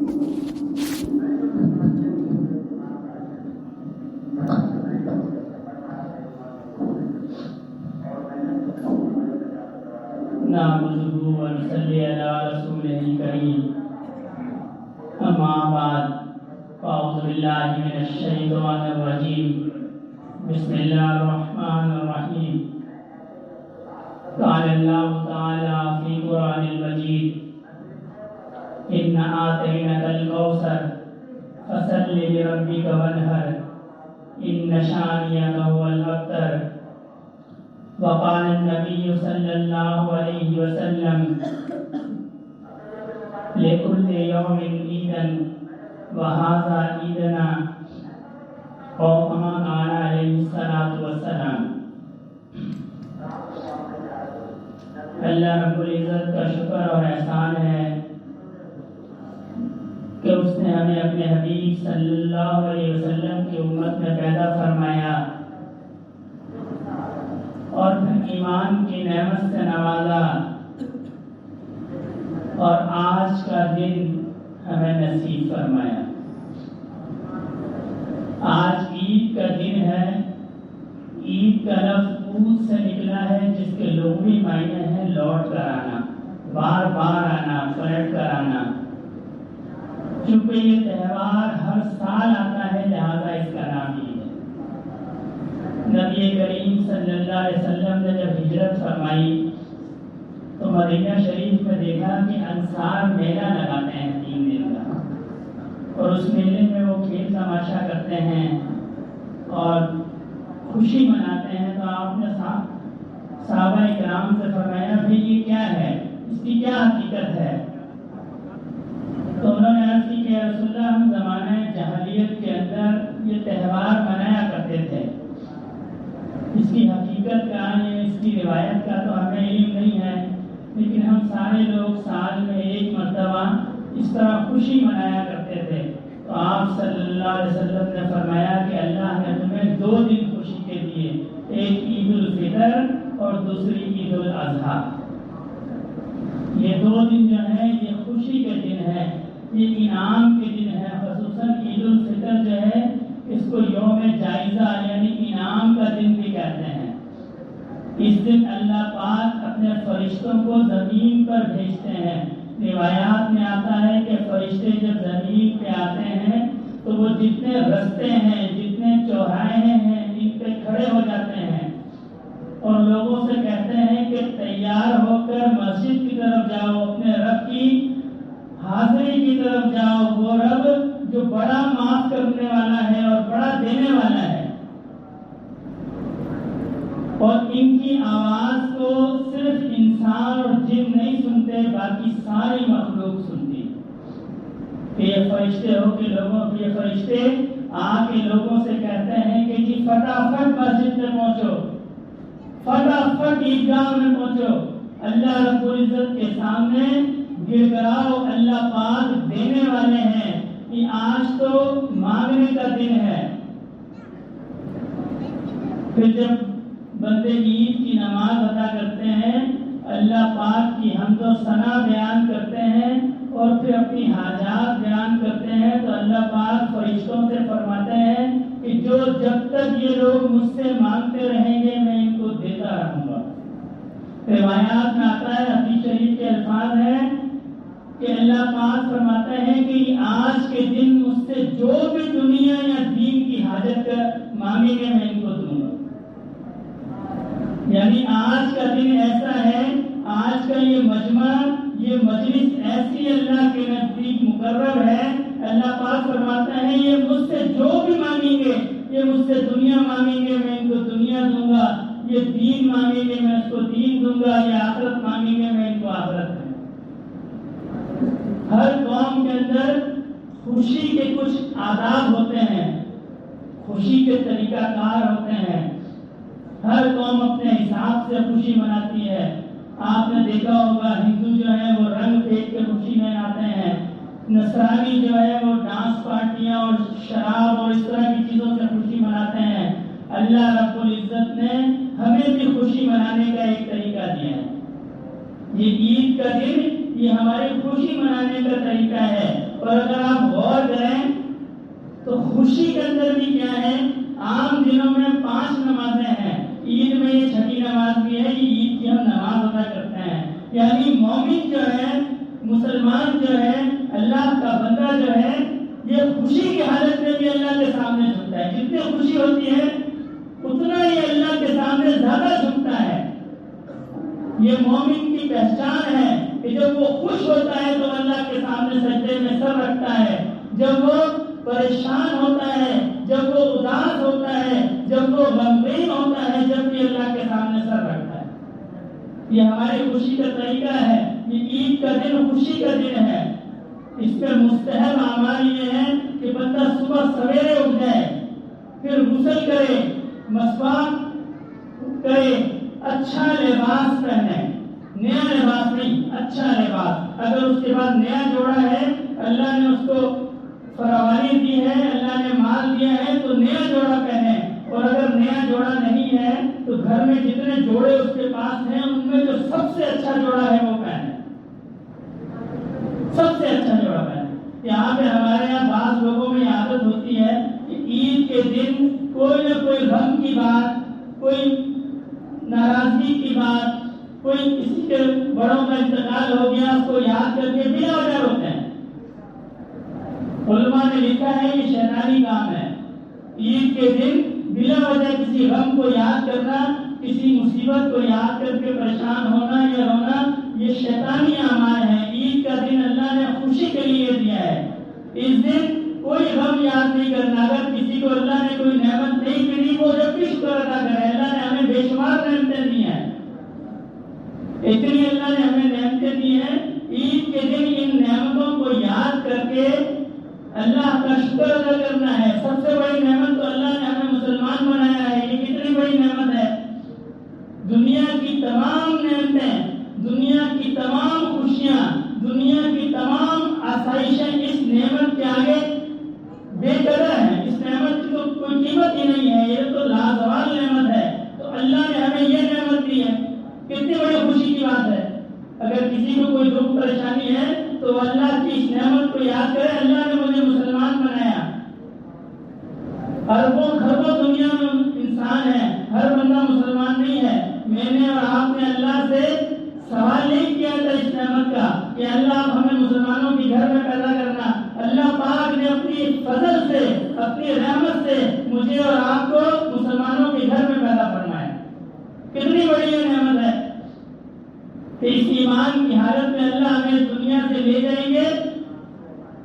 نحمده ونصلي على رسوله الكريم اما بعد فاعوذ بالله من الشيطان الرجيم بسم الله الرحمن الرحيم قال الله تعالى في القرآن المجيد إنا آتيناك الكوثر فصل لربك وانحر إن شانئك هو الأبتر وقال النبي صلى الله عليه وسلم لكل يوم عيدا وهذا عيدنا او كما قال عليه الصلاة والسلام۔ اللہ رب العزت کا شکر اور احسان ہے کہ اس نے ہمیں اپنے حبیب صلی اللہ علیہ وسلم کی امت میں پیدا فرمایا اور ایمان کی نعمت سے نوازا، اور آج کا دن ہمیں نصیب فرمایا۔ آج عید کا دن ہے۔ عید کا لفظ عود سے نکلا ہے جس کے لغوی معنی ہے لوٹ کر آنا، بار بار آنا، پلٹ کر آنا۔ چونکہ یہ تہوار ہر سال آتا ہے لہذا اس کا نام عید ہے۔ نبی کریم صلی اللہ علیہ وسلم نے جب ہجرت فرمائی تو مدینہ شریف میں دیکھا کہ انصار میلہ لگاتے ہیں 3 دن کا، اور اس میلے میں وہ کھیل تماشا کرتے ہیں اور خوشی مناتے ہیں۔ تو آپ نے صحابہ کرام سے فرمایا بھئی یہ کیا ہے، اس کی کیا حقیقت ہے؟ تو انہوں نے عرض کی کہ رسول اللہ ہم زمانہ جاہلیت کے اندر یہ تہوار منایا کرتے تھے، اس کی حقیقت کا ہے، اس کی روایت کا تو ہمیں علم نہیں ہے، لیکن ہم سارے لوگ سال میں ایک مرتبہ اس طرح خوشی منایا کرتے تھے۔ تو آپ صلی اللہ علیہ وسلم نے فرمایا کہ اللہ نے تمہیں 2 دن خوشی کے دیے، ایک عید الفطر اور دوسری عید الاضحیٰ۔ یہ 2 دن جو ہیں یہ خوشی کے دن ہے، یہ انعام کے دن ہے۔ خصوصاً عید الفطر جو ہے اس کو یوم جائزہ یعنی انعام کا دن بھی کہتے ہیں۔ اس دن اللہ پاک اپنے فرشتوں کو زمین پر بھیجتے ہیں۔ روایات میں آتا ہے کہ فرشتے جب زمین پہ آتے ہیں تو وہ جتنے رستے ہیں، جتنے چوراہے ہیں، ان پہ کھڑے ہو جاتے ہیں اور لوگوں سے کہتے ہیں کہ تیار ہو کر مسجد کی طرف جاؤ، اپنے رب کی حاضری کی طرف جاؤ، وہ رب جو بڑا معاف کرنے والا ہے اور بڑا دینے والا ہے۔ اور ان کی آواز کو صرف انسان اور جن نہیں سنتے، باقی ساری مخلوق سنتی۔ کہ یہ فرشتے یہ فرشتے آ کے لوگوں سے کہتے ہیں کہ جی فٹافٹ مسجد میں پہنچو، فٹافٹ عیدگاہ میں پہنچو، اللہ رب العزت کے سامنے گر گڑاؤ، اللہ پاک دینے والے ہیں، کہ آج تو مانگنے کا دن ہے۔ پھر جب بندے عید کی نماز ادا کرتے ہیں، اللہ پاک کی حمد و ثنا بیان کرتے ہیں اور پھر اپنی حاجات بیان کرتے ہیں، تو اللہ پاک فرشتوں سے فرماتے ہیں کہ جو جب تک یہ لوگ مجھ سے مانگتے رہیں گے میں ان کو دیتا رہوں گا۔ روایات میں آتا ہے، حدیث شریف کے الفاظ ہیں کہ اللہ پاک فرماتے ہیں کہ آج کے دن مجھ سے جو بھی دنیا یا دین کی حاجت مانگیں گے میں ان کو دوں گا۔ یعنی آج کا دن ایسا ہے، آج کا یہ مجمع، یہ مجلس ایسی اللہ کے نزدیک مقرر ہے، اللہ پاک فرماتے ہیں یہ مجھ سے جو بھی مانگیں گے، یہ مجھ سے دنیا مانگیں گے میں ان کو دنیا دوں گا، یہ دین مانگیں گے میں اس کو دین دوں گا، یہ آخرت مانگیں گے میں ان کو آخرت دوں گا۔ ہر قوم کے اندر خوشی کے کچھ آداب ہوتے ہیں، خوشی کے طریقہ کار ہوتے ہیں۔ ہر قوم اپنے حساب سے خوشی مناتی ہے۔ آپ نے دیکھا ہوگا ہندو جو ہے وہ رنگ پھینک کے خوشی مناتے ہیں، نصرانی جو ہے وہ ڈانس پارٹیاں اور شراب اور اس طرح کی چیزوں سے خوشی مناتے ہیں۔ اللہ رب العزت نے ہمیں بھی خوشی منانے کا ایک طریقہ دیا ہے۔ یہ عید کا دن یہ ہماری خوشی منانے کا طریقہ ہے۔ اور اگر آپ غور کریں تو خوشی کے اندر بھی کیا ہے، عام دنوں میں 5 نمازیں ہیں، عید میں یہ 6ٹھی نماز بھی ہے، یہ عید کی ہم نماز ادا کرتے ہیں۔ یعنی مومن جو ہے، مسلمان جو ہے، اللہ کا بندہ جو ہے، یہ خوشی کی حالت میں بھی اللہ کے سامنے جھکتا ہے۔ جتنی خوشی ہوتی ہے اتنا ہی اللہ کے سامنے زیادہ جھکتا ہے۔ یہ مومن کی پہچان ہے کہ جب وہ خوش ہوتا ہے تو اللہ کے سامنے سجدے میں سر رکھتا ہے، جب وہ پریشان ہوتا ہے، جب وہ اداس ہوتا ہے، جب وہ غمگین ہوتا ہے، جب بھی اللہ کے سامنے سر رکھتا ہے۔ یہ ہماری خوشی کا طریقہ ہے۔ یہ عید کا دن خوشی کا دن ہے۔ اس پہ مستحب اعمال یہ ہے کہ بندہ صبح سویرے اٹھ جائے، پھر غسل کرے، مسواک کرے، اچھا لباس پہنے، نیا لباس نہیں، اچھا لباس۔ اگر اس کے بعد نیا جوڑا ہے، اللہ نے اس کو فراوانی دی ہے، اللہ نے مال دیا ہے، تو نیا جوڑا پہنے۔ اور اگر نیا جوڑا نہیں ہے تو گھر میں جتنے جوڑے اس کے پاس ہیں ان میں جو سب سے اچھا جوڑا ہے وہ پہنے، سب سے اچھا جوڑا پہنے۔ یہاں پہ ہمارے یہاں بعض لوگوں میں عادت ہوتی ہے کہ عید کے دن کوئی نہ کوئی غم کی بات، کوئی ناراضگی کی بات، کوئی کسی کے بڑوں کا انتقال ہو گیا اس کو یاد کر کے بلا وجہ روتے ہیں۔ علماء نے لکھا ہے یہ شیطانی کام ہے۔ عید کے دن بلا وجہ کسی غم کو یاد کرنا، کسی مصیبت کو یاد کر کے پریشان ہونا یا رونا، یہ شیطانی اعمال ہے۔ عید کا دن اللہ نے خوشی کے لیے دیا ہے۔ اس دن کوئی غم یاد نہیں کرنا۔ اگر کسی کو اللہ نے کوئی نعمت نہیں ملی وہ جب بھی شکر ادا کرے۔ اللہ نے ہمیں بے شمار نعمتیں دی ہیں، اتنی اللہ نے ہمیں نعمتیں دی ہیں۔ عید کے دن ان نعمتوں کو یاد کر کے اللہ کا شکر ادا کرنا ہے۔ سب سے بڑی نعمت تو اللہ نے ہمیں مسلمان بنایا ہے، یہ کتنی بڑی نعمت ہے۔ دنیا کی تمام نعمتیں، دنیا کی تمام خوشیاں، دنیا کی تمام آسائشیں اس نعمت کے آگے بے قدر ہیں۔ اس نعمت کی تو کوئی قیمت ہی نہیں ہے، یہ تو لازوال نعمت ہے۔ تو اللہ نے ہمیں یہ نعمت دی ہے، کتنی بڑی خوشی کی بات ہے۔ اگر کسی کو کوئی دکھ پریشانی ہے تو اللہ کی اس نعمت کو یاد کرے، اللہ نے مجھے مسلمان بنایا۔ اربوں خربوں دنیا میں انسان ہے، ہر بندہ مسلمان نہیں ہے۔ میں نے اور آپ نے اللہ سے سوال نہیں کیا تھا اس نعمت کا کہ اللہ آپ ہمیں مسلمانوں کے گھر میں پیدا کرنا۔ اللہ پاک نے اپنی فضل سے، اپنی رحمت سے مجھے اور آپ کو مسلمانوں کے گھر میں پیدا فرمایا۔ کتنی بڑی یہ نعمت ہے کہ اس ایمان کی حالت میں اللہ ہمیں دنیا سے لے جائیں گے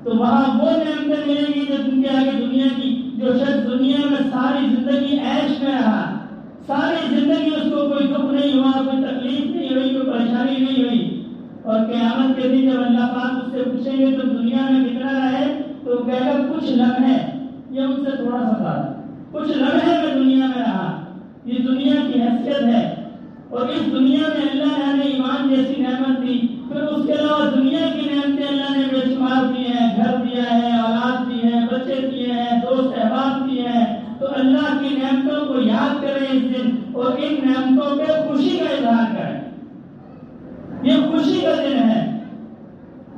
تو وہاں وہ نعمتیں ملیں گی جو ان کے آگے دنیا کی، جو شخص دنیا میں ساری زندگی عیش میں رہا، ساری زندگی اس کو کوئی دکھ نہیں ہوا، کوئی تکلیف نہیں ہوئی، کوئی پریشانی نہیں ہوئی، اور قیامت کے دن جب اللہ پاک اس سے پوچھیں گے تو دنیا میں کتنا رہے تو کہے گا کچھ لمحے، یہ ان سے تھوڑا سا تھا، کچھ لمحے میں دنیا میں رہا۔ یہ دنیا کی حیثیت ہے، اور اس دنیا میں اللہ نے ہمیں ایمان جیسی نعمت دی، پھر اس کے علاوہ دنیا کی نعمتیں اللہ نے بے شمار دی ہیں، گھر دیا ہے، اولاد دی ہے، بچے دیے ہیں، دوست احباب دیے ہیں۔ تو اللہ کی نعمتوں کو یاد کریں اس دن، اور ان نعمتوں پہ خوشی کا اظہار کریں۔ یہ خوشی کا دن ہے۔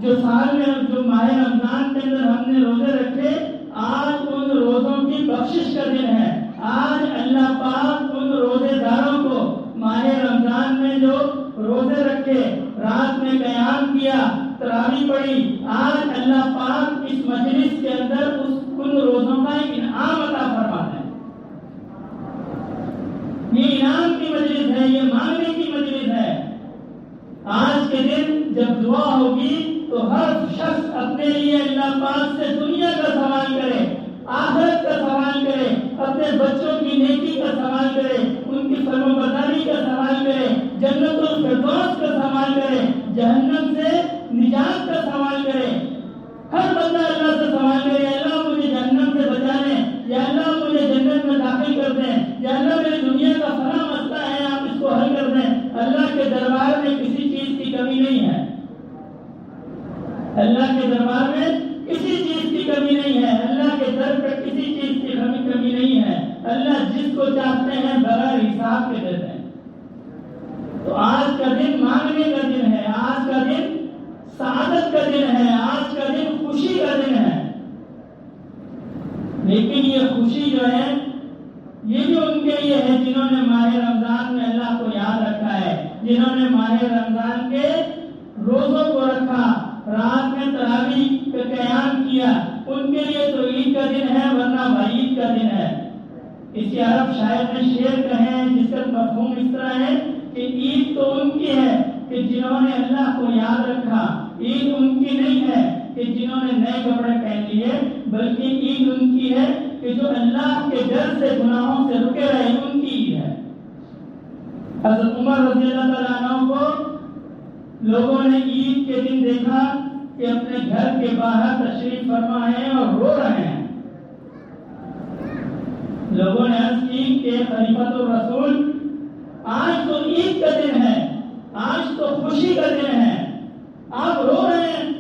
جو سال میں جو ماہ رمضان کے اندر ہم نے روزے رکھے، آج ان روزوں کی بخشش کا دن ہے۔ آج اللہ پاک ان روزے داروں کو ماہ رمضان میں جو روزے رکھے، رات میں قیام کیا، تراویح پڑھی، آج اللہ پاک اس مجلس کے اندر ان روزوں کا انعام عطا فرماتا ہے۔ یہ انعام کی مجلس ہے، یہ مانگنے کی مجلس ہے۔ آج کے دن جب دعا ہوگی تو ہر شخص اپنے لیے اللہ پاک سے دنیا کا سوال کرے، آخرت کا سوال کرے، اپنے بچوں کی نیکی کا سوال کرے، ان کی فرمانبرداری کا سوال کرے، جنت الفردوس کا سوال کرے، جہنم سے نجات کا سوال کرے۔ ہر بندہ اللہ سے سوال کرے، اللہ مجھے جہنم سے بچا لیں، یا اللہ مجھے جنت میں داخل کر دیں، یا اللہ میری دنیا کا فلاں مسئلہ ہے آپ اس کو حل کر دیں۔ اللہ کے دربار میں کسی چیز کی کمی نہیں ہے، اللہ کے دربار میں کسی چیز کی کمی نہیں ہے، اللہ کے در پہ کسی چیز کی کمی نہیں ہے۔ اللہ جس کو چاہتے ہیں بغیر حساب کے دیتے ہیں۔ تو آج کا دن مانگنے کا دن ہے، آج کا دن سعادت کا دن ہے، آج کا دن خوشی کا دن ہے. لیکن یہ خوشی جو ہے یہ جو ان کے لیے ہے جنہوں نے ماہ رمضان میں اللہ کو یاد رکھا ہے، جنہوں نے ماہ رمضان کے روزوں کو رکھا، رات میں تراویح کا قیام کیا، ان کے لیے تو عید کا دن ہے، ورنہ وعید کا دن ہے. اسی عرب شاعر نے شعر کہے ہیں جس کا مفہوم اس طرح ہے کہ عید تو ان کی ہے کہ جنہوں نے اللہ کو یاد رکھا، عید ان کی نہیں ہے کہ جنہوں نے نئے کپڑے پہن لیے، بلکہ عید ان کی ہے کہ جو اللہ کے ڈر سے گناہوں سے رکے رہے، ان کی عید ہے. حضرت عمر رضی اللہ تعالیٰ عنہ کو لوگوں نے عید کے دن دیکھا کہ اپنے گھر کے باہر تشریف فرما ہیں اور رو رہے ہیں. لوگوں نے عرض کی کہ خلیفۃ الرسول آج تو عید کا دن ہے، آج تو خوشی کا دن ہے، آپ رو رہے ہیں.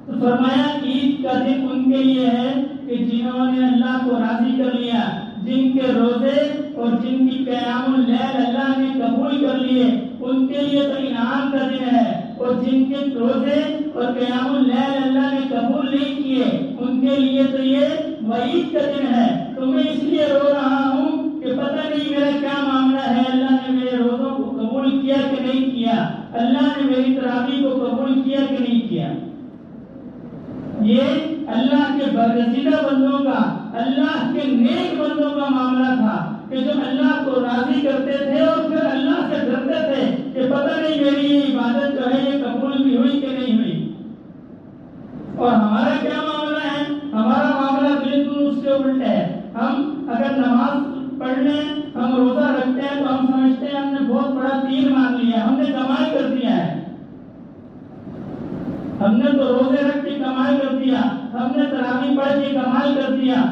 تو فرمایا عید کا دن ان کے لیے ہے کہ جنہوں نے اللہ کو راضی کر لیا، جن کے روزے اور جن کی قیام اللیل اللہ نے قبول کر لیے، ان کے لیے تو انعام کا دن ہے. اور جن کے روزے اور قیام اللیل اللہ نے قبول نہیں کیے، ان کے لیے تو یہ وعید کا دن ہے. تو میں اس لیے رو رہا ہوں کہ پتہ نہیں میرا کیا معاملہ ہے، اللہ نے میرے روزوں کو قبول کیا کہ نہیں کیا، اللہ نے میری تراویح کو قبول کیا کہ نہیں کیا. یہ اللہ کے برگزیدہ بندوں کا، اللہ کے نیک بندوں کا معاملہ تھا کہ جو اللہ کو راضی کرتے تھے اور پھر اللہ سے ڈرتے تھے کہ پتہ نہیں میری یہ عبادت جو ہے یہ قبول بھی ہوئی کہ نہیں ہوئی. اور ہمارا کیا معاملہ ہے؟ ہمارا معاملہ بالکل اس کے الٹ ہے. ہم اگر نماز پڑھ لیں، ہم روزہ رکھتے ہیں تو ہم سمجھتے ہیں ہم نے بہت بڑا تیر مار لیا، ہم نے کمائی کر دیا ہے، ہم نے تو روزے رکھ کے کمائی کر دیا، ہم نے تراویح پڑھ کے کمائی کر دیا.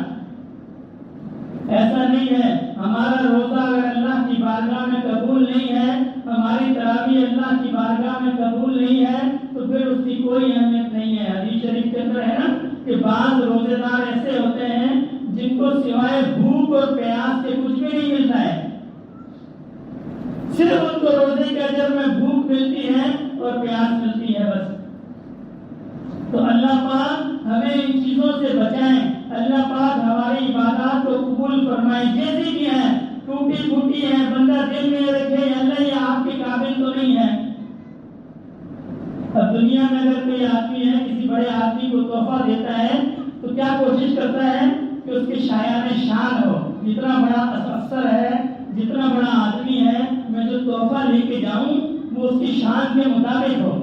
ایسا نہیں ہے. ہمارا روزہ اگر اللہ کی بارگاہ میں قبول نہیں ہے، ہماری تراویح اللہ کی بارگاہ میں قبول نہیں ہے، تو پھر اس کی کوئی اہمیت نہیں ہے. حدیث شریف کے اندر ہے نا کہ بعض روزے دار ایسے ہوتے ہیں جن کو سوائے بھوک اور پیاس کے کچھ بھی نہیں ملتا ہے، صرف ان کو روزے کے اجر میں بھوک ملتی ہے اور پیاس ملتی ہے بس. تو اللہ پاک ہمیں ان چیزوں سے بچائیں، اللہ پاک ہماری عبادات کو قبول فرمائے جیسی بھی ہیں، ٹوٹی پھوٹی ہیں، بندہ دل میں رکھے اللہ یہ آپ کے قابل تو نہیں ہے. اب دنیا میں اگر کوئی آدمی ہے کسی بڑے آدمی کو تحفہ دیتا ہے تو کیا کوشش کرتا ہے کہ اس کے شایان شان ہو، جتنا بڑا افسر ہے، جتنا بڑا آدمی ہے، میں جو تحفہ لے کے جاؤں وہ اس کی شان کے مطابق ہو.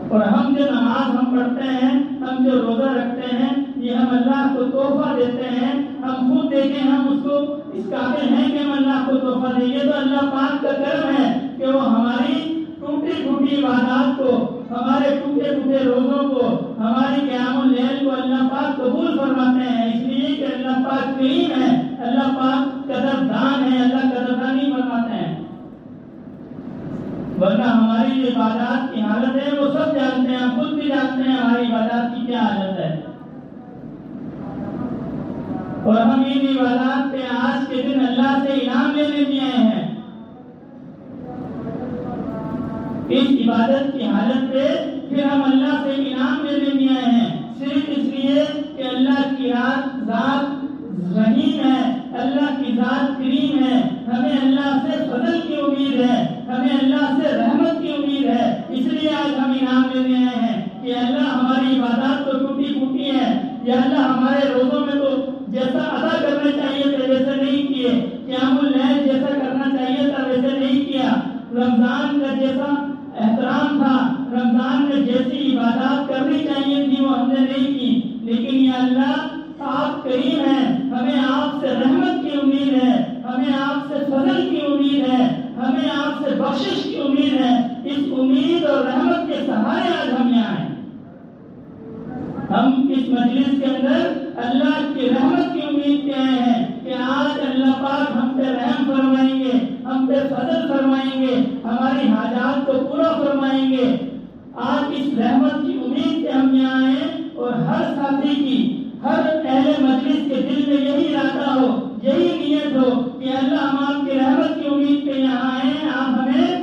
اور ہم جو نماز ہم پڑھتے ہیں، ہم جو روزہ رکھتے ہیں، یہ ہم اللہ کو تحفہ دیتے ہیں. ہم خود دیکھیں ہم اس کو اس قابل ہیں کہ ہم اللہ کو تحفہ دیں. یہ تو اللہ پاک کا کرم ہے کہ وہ ہماری ٹوٹی پھوٹی عبادات کو، ہمارے ٹوٹے پھوٹے روزوں کو، ہماری قیام اللیل کو اللہ پاک قبول فرماتے ہیں. اس لیے کہ اللہ پاک کریم ہے، اللہ پاک قدردان ہے، اللہ قدردانی فرماتے ہیں. ورنہ ہماری جو عبادات کی حالت ہے وہ سب جانتے ہیں، ہم خود بھی جانتے ہیں ہماری عبادات کی کیا حالت ہے. اور ہم ان عبادات پہ آج کے دن اللہ سے انعام لینے بھی آئے ہیں. اس عبادت کی حالت پہ پھر ہم اللہ سے انعام لینے بھی آئے ہیں، صرف اس لیے کہ اللہ کی ذات رحیم ہے، اللہ کی ذات کریم ہے. ہمیں اللہ سے فضل کی امید ہے، ہمیں اللہ سے رحمت کی امید ہے. اس لیے آج ہم انعام لینے آئے ہیں کہ اللہ ہماری عبادات تو ٹوٹی پھوٹی ہے، یا اللہ ہمارے روزوں میں تو جیسا ادا کرنا چاہیے تھا ویسے نہیں کیے، قیام اللیل جیسا کرنا چاہیے تھا ویسے نہیں کیا، رمضان کا جیسا احترام تھا، رمضان میں جیسی عبادات کرنی چاہیے تھی وہ ہم نے نہیں کی. لیکن یا اللہ آپ کریم ہیں، ہمیں آپ سے رحمت کی امید ہے، ہمیں آپ سے فضل کی امید ہے، ہمیں آپ سے بخشش کی امید ہے. اس امید اور رحمت کے سہارے آج ہم یہاں ہیں. ہم اس مجلس کے اندر اللہ کی رحمت کی امید کے آئے ہیں کہ آج اللہ پاک ہم پہ رحم فرمائیں گے، ہم پہ فضل فرمائیں گے، ہماری حاجات کو پورا فرمائیں گے. آج اس رحمت کی امید سے ہم یہاں آئے اور ہر ساتھی کی، ہر اہل مجلس کے دل میں یہی ارادہ ہو، یہی نیت ہو کہ اللہ ہم آپ کی رحمت کی امید پہ یہاں آئے، آپ ہمیں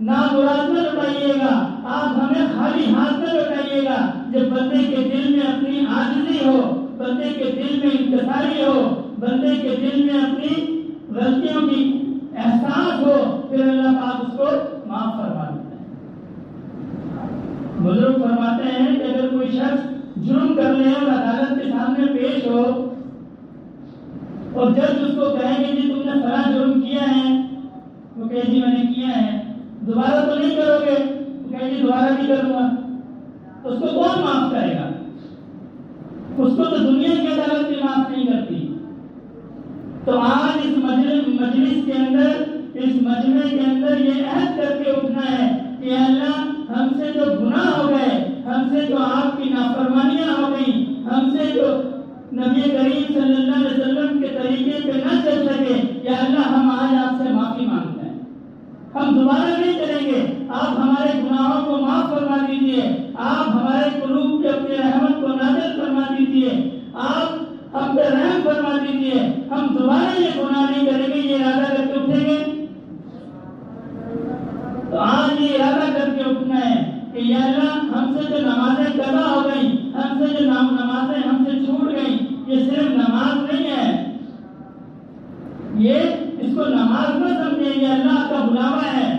نامراد نہ لٹائیے گا، آپ ہمیں خالی ہاتھ میں لوٹائیے گا. جب بندے کے دل میں اپنی عاجزی ہو, بندے کے دل میں انکساری ہو, بندے کے دل میں اپنی غلطیوں کی احساس ہو, پھر اللہ پاک اس کو معاف فرما دیتا ہے. بزرگ فرماتے ہیں کہ اگر کوئی شخص جرم کر لے اور عدالت کے سامنے پیش ہو اور جج اس کو کہے کہ جی تم نے فلاں جرم کیا ہے, وہ کہے جی میں نے کیا ہے, دوبارہ تو نہیں کرو گے, وہ کہے جی دوبارہ نہیں کروں گا, تو اس کو کون معاف کرے گا؟ اس کو تو دنیا کی عدالت بھی معاف نہیں کرتی. تو آج اس مجلس کے اندر, اس مجمع کے اندر یہ عہد کر کے اٹھنا ہے کہ اللہ ہم سے جو گناہ ہو گئے, ہم سے جو آپ کی نافرمانیاں ہو گئی, ہم سے جو نبی کریم صلی اللہ علیہ وسلم کے طریقے پہ نہ چل سکے, یا اللہ ہم آج آپ سے معافی مانگتے ہیں, ہم دوبارہ نہیں چلیں گے. آپ ہمارے گناہوں کو معاف فرما دیجیے, آپ ہمارے قلوب پہ اپنی رحمت کو نازل فرما دیجیے, آپ ہم پہ رحم فرما دیجیے, ہم دوبارہ یہ گناہ نہیں کریں گے. یہ ارادہ کر کے اٹھیں گے. تو آج یہ ارادہ کر کے اٹھنا ہے کہ یا اللہ ہم سے جو نمازیں قضا ہو گئی, ہم سے جو نمازیں ہم سے چھوٹ گئی, یہ صرف نماز نہیں ہے, یہ اس کو نماز نہ سمجھیں, یہ اللہ کا بلاوا ہے.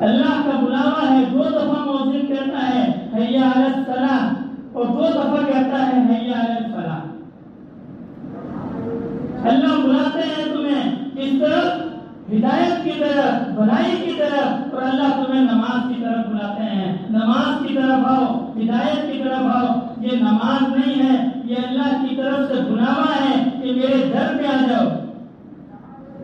اللہ کا بلاوا ہے. 2 دفعہ مؤذن کہتا ہے حی علی الصلاۃ, اور 2 دفعہ کہتا ہے حی علی الفلاح. اللہ بلاتے ہیں تمہیں کس طرف؟ ہدایت کی طرف, بھلائی کی طرف, اور اللہ تمہیں نماز کی طرف بلاتے ہیں. نماز کی طرف آؤ, ہدایت کی طرف آؤ. یہ نماز نہیں ہے, یہ اللہ کی طرف سے بلاوا ہے کہ میرے در پہ آ جاؤ.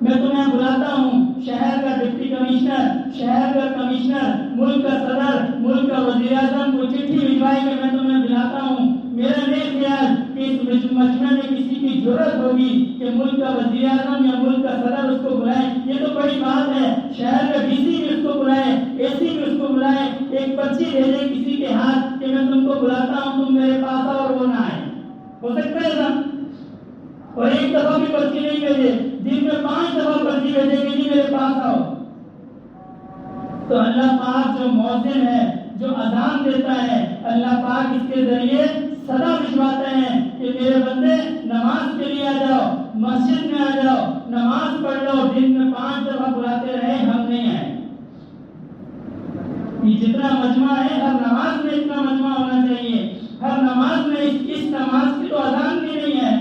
میں تمہیں بلاتا ہوں, شہر کا ڈپٹی کمشنر, شہر کا کمشنر, ملک کا صدر, ملک کا وزیر اعظم کو چٹھی بھجوائے کہ میں تمہیں بلاتا ہوں. میرا نہیں خیال کہ اس مجمع میں کسی کی ضرورت ہوگی کہ ملک کا وزیر اعظم یا ملک کا صدر اس کو بلائے. یہ تو بڑی بات ہے, شہر کا ڈی سی بھی اس کو بلائے, اے سی بھی اس کو بلائے, ایک پرچی بھیجے کسی کے ہاتھ کہ میں تم کو بلاتا ہوں, تم میرے پاس آؤ, اور وہ نہ آئے. ہو سکتا ہے ایسا؟ اور ایک دفعہ بھی پرچی نہیں بھیجے, دن میں 5 دفعہ پرچی بھیجے کہ جی میرے پاس آؤ. تو اللہ پاک جو مؤذن ہے, جو اذان دیتا ہے, اللہ پاک اس کے ذریعے صدا بھجواتے ہیں کہ میرے بندے نماز کے لیے آ جاؤ, مسجد میں آ جاؤ, نماز پڑھ لو. دن میں 5 دفعہ بلاتے رہے, ہم نہیں آئے. یہ جتنا مجمع ہے, ہر نماز میں اتنا مجمع ہونا چاہیے. ہر نماز میں اس نماز کی تو اذان بھی نہیں ہے.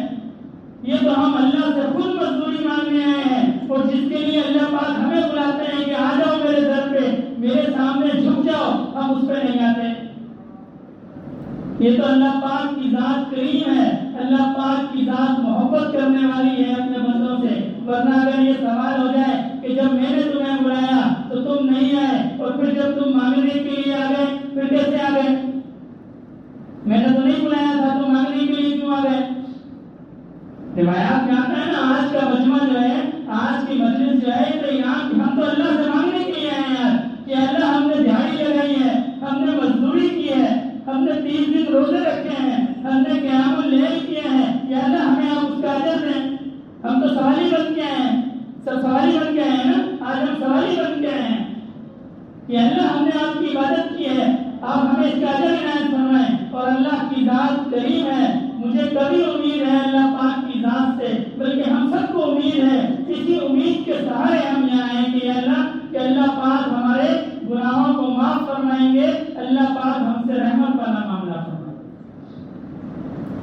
یہ تو ہم اللہ سے خود مزدوری مانگنے آئے ہیں, اور جس کے لیے اللہ پاک ہمیں بلاتے ہیں کہ آ جاؤ میرے در پہ, میرے سامنے جھک جاؤ, ہم اس پہ نہیں آتے. یہ تو اللہ پاک کی ذات کریم ہے, اللہ پاک کی ذات محبت کرنے والی ہے اپنے بندوں سے. ورنہ اگر یہ سوال ہو جائے کہ جب میں نے تمہیں بلایا تو تم نہیں آئے, اور پھر جب تم مانگنے کے لیے آ گئے پھر کیسے آ گئے؟ میں نے تو نہیں بلایا تھا, تم مانگنے کے لیے کیوں آ گئے؟ روایات میں آتا ہے نا, آج کا مجمع جو ہے, آج کی مجلس جو ہے, تو ہم تو اللہ سے مانگنے کے لیے آئے ہیں کہ اللہ ہم نے دیہاڑی لگائی ہے, ہم نے مزدوری کی ہے, ہم نے 30 دن روزے رکھے ہیں, ہم نے قیام اللیل کیا ہے, یا اللہ ہمیں آپ اس کا اجر دیں. ہم تو سوالی بن کے آئے ہیں, سب سوالی بن کے آئے ہیں نا, آج ہم سوالی بن کے آئے ہیں کہ اللہ ہم نے آپ کی عبادت کی ہے, آپ ہمیں اس کا اجر عنایت فرمائیں. اور اللہ کی ذات کریم ہے, مجھے کبھی امید ہے اللہ پاک کی ذات سے, بلکہ ہم سب کو امید ہے. اسی امید کے سہارے ہم یہاں آئے کہ اللہ پاک ہمارے گناہوں کو معاف فرمائیں گے, اللہ پاک ہم سے رحمت والا معاملہ فرمائیں.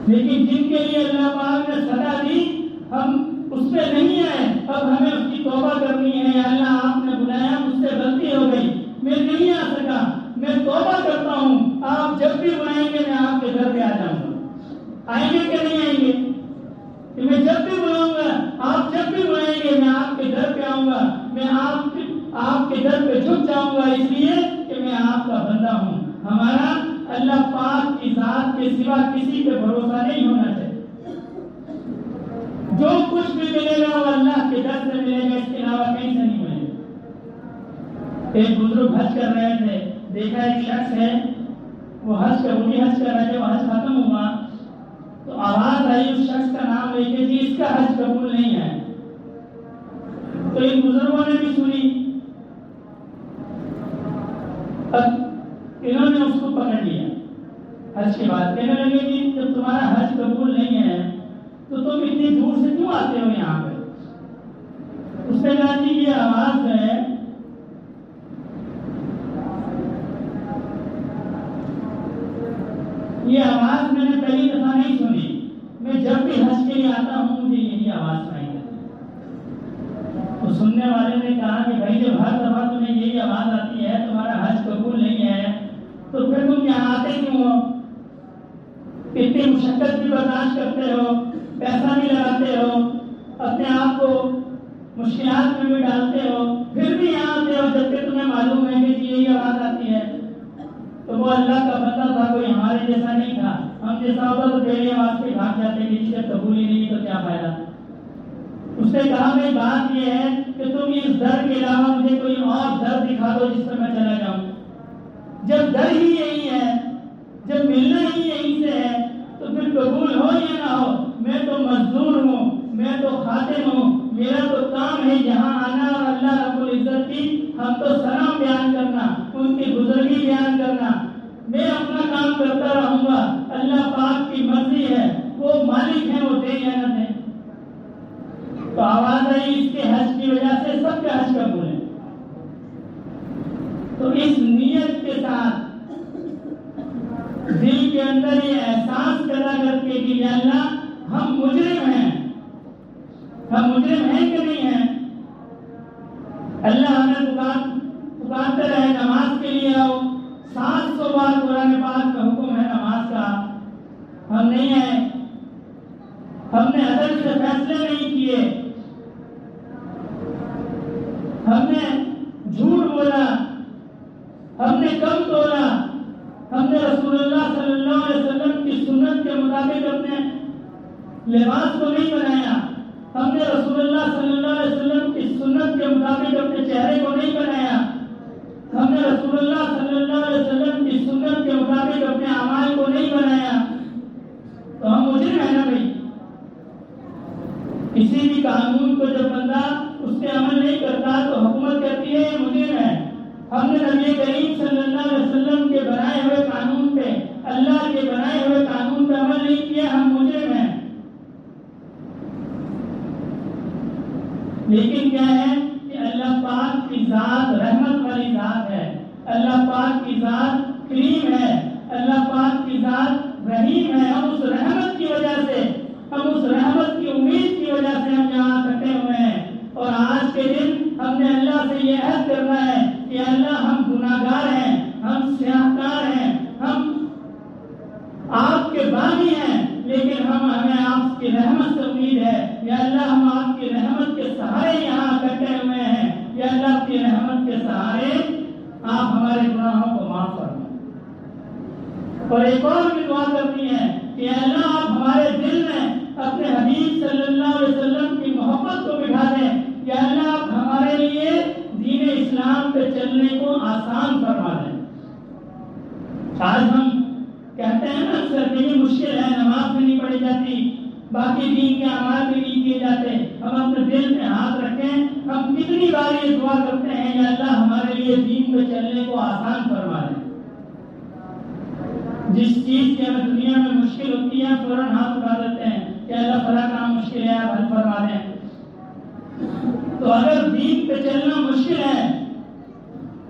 لیکن جن کے لیے اللہ پاک نے سزا دی, ہم اس پہ نہیں آئے. اب ہمیں اس کی توبہ کرنی ہے. یا اللہ آپ نے بلایا, مجھ سے غلطی ہو گئی, میں نہیں آ سکا, میں توبہ کرتا ہوں. آپ جب بھی بلائیں گے میں آپ کے گھر پہ آ جاؤں گا. آئیں گے کہ نہیں آئیں گے؟ کہ میں جب بھی بلاؤں گا, آپ جب بھی بلائیں گے میں آپ کے گھر پہ آؤں گا, میں آپ کے در پہ جھک جاؤں گا, اس لیے کہ میں آپ کا بندہ ہوں. ہمارا اللہ پاک کی ذات کے سوا کسی پہ بھروسہ نہیں ہونا چاہیے. جو کچھ بھی ملے گا وہ اللہ کے در سے ملے گا, اس کے علاوہ کہیں سے نہیں ملے گا. ایک بزرگ حج کر رہے تھے, دیکھا ایک شخص ہے, وہ بھی حج کر رہے تھے. وہ حج ختم ہوا تو آواز آئی اس شخص کا نام لے کے, جی اس کا حج قبول نہیں ہے. تو ان بزرگوں نے بھی سنی, انہوں نے اس کو پکڑ لیا حج کے بعد، کہنے لگے کہ جب تمہارا حج قبول نہیں ہے تو تم اتنی دور سے کیوں آتے ہو یہاں پہ؟ اس نے کہا کہ یہ آواز ہے یہ آواز میں نے پہلی دفعہ نہیں سنی، میں جب بھی حج کے لیے آتا ہوں مجھے یہی آواز سنائی دیتی ہے۔ تو سننے والے نے کہا کہ بھائی جب ہر دفعہ تمہیں یہی آواز آتی ہے، تمہارا حج قبول نہیں ہے، تو پھر تم یہاں آتے کیوں ہو؟ اتنی مشقت بھی برداشت کرتے ہو، پیسہ بھی لگاتے ہو، اپنے آپ کو مشکلات میں بھی ڈالتے ہو، پھر بھی یہاں آتے ہو جبکہ تمہیں معلوم ہے کہ یہی آواز آتی ہے۔ تو وہ اللہ کا بندہ تھا، کوئی ہمارے جیسا نہیں تھا، ہم جیسا ہوتا تو پہلی آواز پہ بھاگ جاتے کہ جسے قبول ہی نہیں تو کیا فائدہ۔ اس نے کہا بھائی بات یہ ہے کہ تم اس در کے علاوہ مجھے کوئی اور در دکھا دو جس پر میں چلا جاؤں۔ جب در ہی یہی ہے، جب ملنا ہی یہیں سے ہے تو پھر قبول ہو یا نہ ہو، میں تو مزدور ہوں، میں تو خادم ہوں، میرا تو کام ہے یہاں آنا اور اللہ رب العزت کی ہم تو سلام بیان کرنا، ان کی بزرگی بیان کرنا۔ میں اپنا کام کرتا رہوں گا، اللہ پاک کی مرضی ہے، وہ مالک ہے، وہ دے یا نہ دے۔ تو آواز آئی اس کے حج کی وجہ سے سب کے حج قبول ہے۔ تو اس نیت کے ساتھ دل کے اندر یہ احساس پیدا کر کے کہ یا اللہ ہم مجرم ہیں، ہم مجرم ہیں کہ نہیں ہیں؟ اللہ ہمیں پکارتے رہے نماز کے لیے آؤ، 700 بار قرآن پاک کا حکم ہے نماز کا، ہم نہیں آئے، ہم نے عدل سے فیصلے نہیں کیے، ہم نے جھوٹ بولا، ہم نے کم تولا، ہم نے رسول اللہ صلی اللہ علیہ وسلم کی سنت کے مطابق اپنے لباس کو نہیں بنایا، ہم نے رسول اللہ صلی اللہ علیہ وسلم کی سنت کے مطابق اپنے چہرے کو نہیں بنایا، ہم نے رسول اللہ صلی اللہ علیہ وسلم کی سنت کے مطابق اپنے اعمال کو نہیں بنایا، تو ہم مجرم ہیں نا بھائی۔ کسی بھی قانون کو جب بندہ اس پہ عمل نہیں کرتا تو حکومت کہتی ہے یہ مجرم ہے۔ ہم نے نبی کریم صلی اللہ علیہ وسلم کے بنائے ہوئے قانون پہ، اللہ کے بنائے ہوئے قانون پہ عمل نہیں کیا، ہم مجرم ہیں۔ لیکن کیا ہے کہ اللہ پاک کی ذات رحمت والی ذات ہے، اللہ پاک کی ذات کریم ہے، اللہ پاک کی ذات رحیم ہے۔ ہم اس رحمت کی وجہ سے، ہم اس رحمت کی امید کی وجہ سے ہم یہاں اکٹھے ہوئے ہیں، اور آج کے دن ہم نے اللہ سے یہ عہد کرنا ہے کہ اللہ ہم گناہگار ہیں، ہم سیاہکار ہیں، ہم آپ کے باغی ہیں، لیکن ہمیں آپ کی رحمت سے امید ہے۔ یا اللہ ہم آپ کی رحمت کے سہارے یہاں اکٹھے ہوئے ہیں، یا اللہ آپ کی رحمت کے سہارے آپ ہمارے گناہوں کو معاف فرمائیں۔ اور ایک اور بھی دعا کرنی ہے کہ اللہ آپ ہمارے دل میں اپنے حبیب صلی اللہ علیہ وسلم کی محبت کو بٹھا دیں، یا اللہ آپ ہمارے لیے دین اسلام پہ چلنے کو آسان فرما دیں۔ آج ہم کہتے ہیں نا اکثر کہ یہ مشکل ہے، نماز بھی نہیں پڑھی جاتی، باقی دین کے اعمال بھی نہیں کیے جاتے۔ ہم اپنے دل میں ہاتھ رکھیں، ہم کتنی بار یہ دعا کرتے ہیں یا اللہ ہمارے لیے دین پہ چلنے کو آسان فرما دیں۔ جس چیز کی ہمیں دنیا میں مشکل ہوتی ہے فوراً ہاتھ اٹھا دیتے ہیں کہ اللہ فلاں کام مشکل ہے، آپ حل فرما دیں۔ تو اگر دین پہ چلنا مشکل ہے،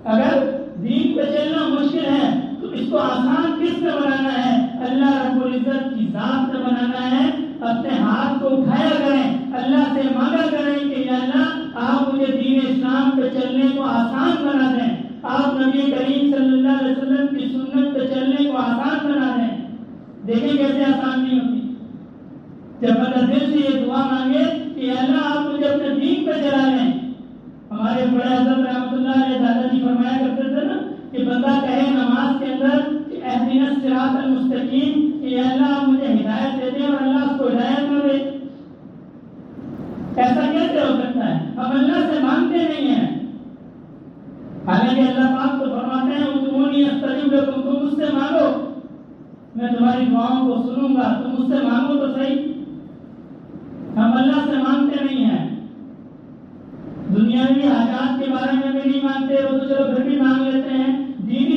اگر دین پہ چلنا مشکل ہے تو اس کو آسان کس سے بنانا ہے؟ اللہ رب العزت کی ذات سے بنانا ہے۔ اپنے ہاتھ کو اٹھایا کریں، اللہ سے مانگا کریں کہ یا اللہ آپ مجھے دین اسلام پہ چلنے کو آسان بنا دیں، آپ نبی کریم صلی اللہ علیہ وسلم کی سنت پہ چلنے کو آسان بنا دیں۔ دیکھیں کیسے آسان نہیں ہوتی۔ جب بندہ دل سے یہ دعا مانگے کہ اللہ آپ مجھے اپنے دین پہ چلا لیں۔ ہمارے بڑے حضرت رحمۃ اللہ علیہ دادا جی فرمایا کرتے تھے نا کہ بندہ کہے نماز کے اندر کہ اہدنا الصراط المستقیم، کہ اللہ آپ مجھے ہدایت دے دیں، اور اللہ اس کو ہدایت نہ دے۔ ایسا کیسے ہو سکتا ہے؟ ہم اللہ سے مانگتے نہیں ہیں، حالانکہ اللہ پاک تو فرماتے ہیں ادعونی استجب لکم، تم مجھ سے مانگو میں تمہاری دعاؤں کو سنوں گا، تم مجھ سے مانگو تو صحیح۔ ہم اللہ سے مانگتے نہیں ہیں، دنیاوی حاجات کے بارے میں بھی نہیں مانگتے، وہ تو چلو پھر بھی مانگ لیتے ہیں، دینی